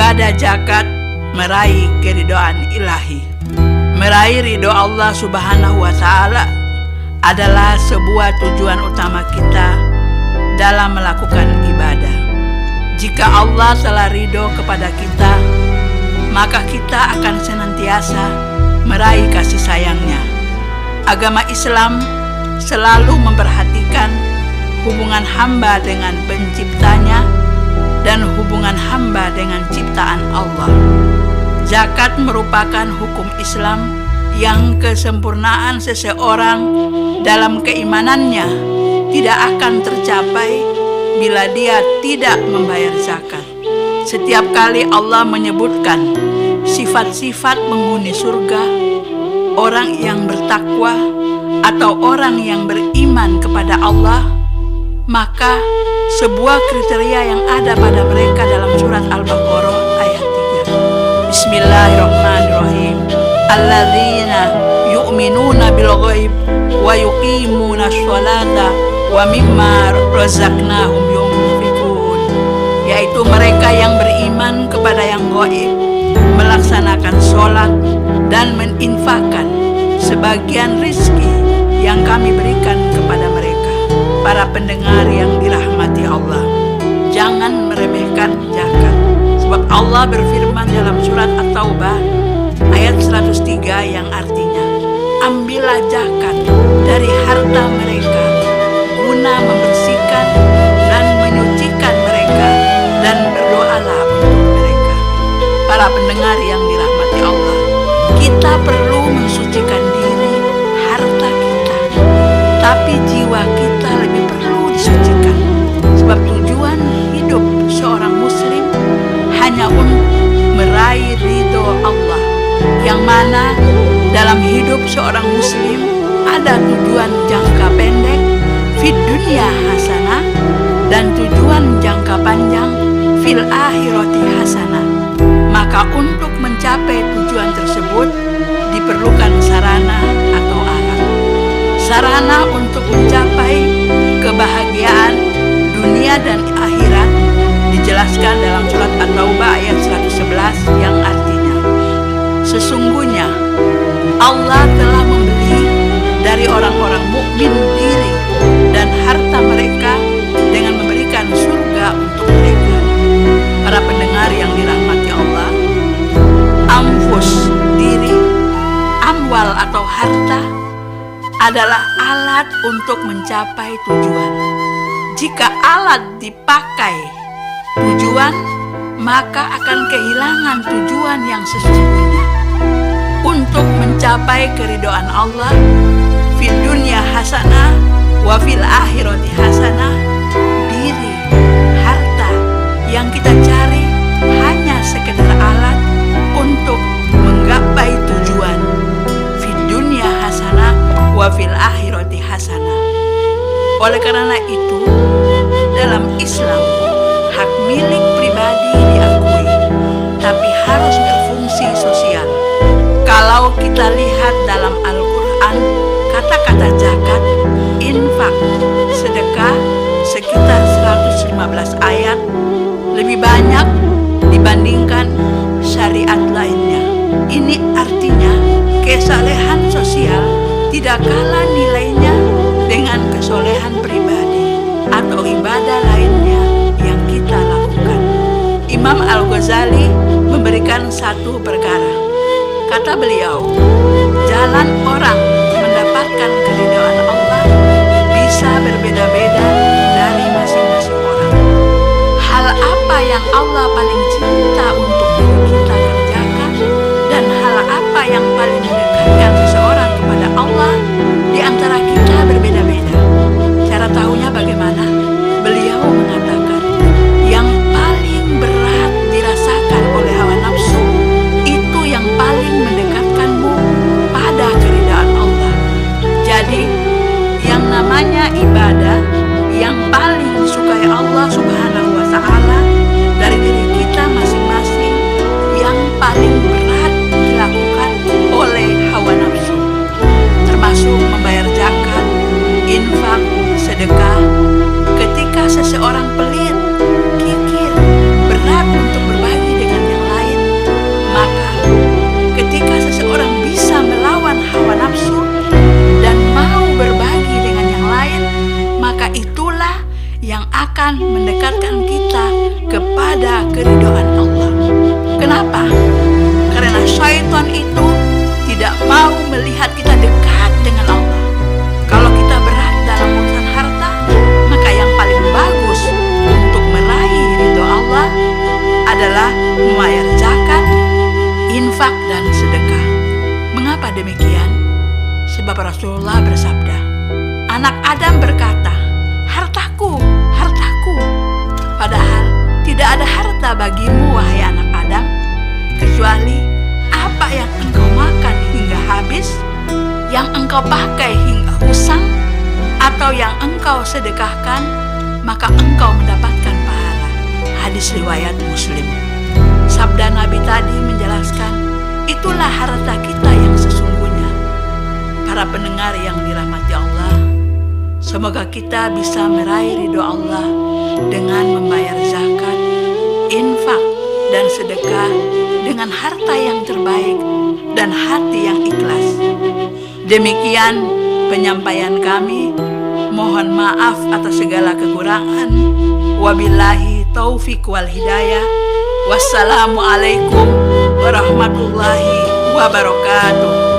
Ibadah zakat meraih keridhaan ilahi. Meraih ridho Allah Subhanahu wa Ta'ala adalah sebuah tujuan utama kita dalam melakukan ibadah. Jika Allah telah ridho kepada kita, maka kita akan senantiasa meraih kasih sayangnya. Agama Islam selalu memperhatikan hubungan hamba dengan penciptanya dan hubungan hamba dengan ciptaan Allah. Zakat merupakan hukum Islam yang kesempurnaan seseorang dalam keimanannya tidak akan tercapai bila dia tidak membayar zakat. Setiap kali Allah menyebutkan sifat-sifat penghuni surga, orang yang bertakwa atau orang yang beriman kepada Allah, maka sebuah kriteria yang ada pada mereka dalam surat Al-Baqarah ayat 3. Bismillahirrahmanirrahim. Alladzina yu'minuna bil ghaib wa yuqimuna sholata wa mimma razaqnahum yunfiqun. Yaitu mereka yang beriman kepada yang gaib, melaksanakan sholat dan meninfakkan sebagian rizki yang kami berikan kepada mereka. Para pendengar yang dirahmati Allah, jangan meremehkan zakat. Sebab Allah berfirman dalam surat At-Taubah ayat 103 yang artinya, ambillah zakat dari harta mereka guna membersihkan dan menyucikan mereka, dan berdoalah untuk mereka. Para pendengar yang dirahmati Allah, kita perlu mensucikan diri, harta kita, tapi jiwa kita lebih perlu disucikan. Sebab tujuan hidup seorang muslim hanya untuk meraih ridho Allah, yang mana dalam hidup seorang muslim ada tujuan jangka pendek fid dunya hasanah dan tujuan jangka panjang fil akhirati hasanah. Maka untuk mencapai tujuan tersebut diperlukan sarana atau alat. Sarana untuk mencapai kebahagiaan dunia dan akhirat dijelaskan dalam surat At-Taubah ayat 111 yang artinya, sesungguhnya Allah telah membeli dari orang-orang mukmin diri dan harta mereka dengan memberikan surga untuk mereka. Para pendengar yang dirahmati Allah, anfus diri, amwal atau harta adalah alat untuk mencapai tujuan. Jika alat dipakai tujuan, maka akan kehilangan tujuan yang sesungguhnya. Untuk mencapai keridhaan Allah, fid dunya hasanah wa fil akhirati hasanah, diri, harta yang kita cari hanya sekedar alat untuk menggapai tujuan fid dunya hasanah wa fil akhirati hasanah. Oleh karena itu, dalam Islam, hak milik pribadi diakui, tapi harus berfungsi sosial. Kalau kita lihat dalam Al-Quran, kata-kata zakat, infak, sedekah sekitar 115 ayat, lebih banyak dibandingkan syariat lainnya. Ini artinya kesalehan sosial tidak kalah nilainya dengan kesolehan pribadi atau ibadah lainnya yang kita lakukan. Imam Al-Ghazali memberikan satu perkara. Kata beliau, jalan orang mendapatkan keridhaan Allah bisa berbeda-beda dari masing-masing orang. Hal apa yang Allah paling cinta untuk diri kita kerjakan, dan hal apa yang paling mendekatkan seseorang kepada Allah di antara kita berbeda-beda. Cara tahunya bagaimana? Beliau mengatakan, yang paling berat dirasakan oleh hawa nafsu itu yang paling mendekatkanmu pada keridhaan Allah. Jadi, yang namanya ibadah yang paling disukai Allah Subhanahu wa Ta'ala dari diri kita keridhaan Allah. Kenapa? Karena syaitan itu tidak mau melihat kita dekat dengan Allah. Kalau kita berat dalam urusan harta, maka yang paling bagus untuk meraih ridho Allah adalah membayar zakat, infak, dan sedekah. Mengapa demikian? Sebab Rasulullah bersabda, anak Adam berkata, hartaku, hartaku. Padahal tidak ada harta bagimu, wahai anak Adam, kecuali apa yang engkau makan hingga habis, yang engkau pakai hingga usang, atau yang engkau sedekahkan, maka engkau mendapatkan pahala. Hadis riwayat Muslim. Sabda Nabi tadi menjelaskan, itulah harta kita yang sesungguhnya. Para pendengar yang dirahmati Allah, semoga kita bisa meraih ridho Allah dengan membayar zakat, infak, dan sedekah dengan harta yang terbaik dan hati yang ikhlas. Demikian penyampaian kami. Mohon maaf atas segala kekurangan. Wabillahi taufiq wal hidayah. Wassalamualaikum warahmatullahi wabarakatuh.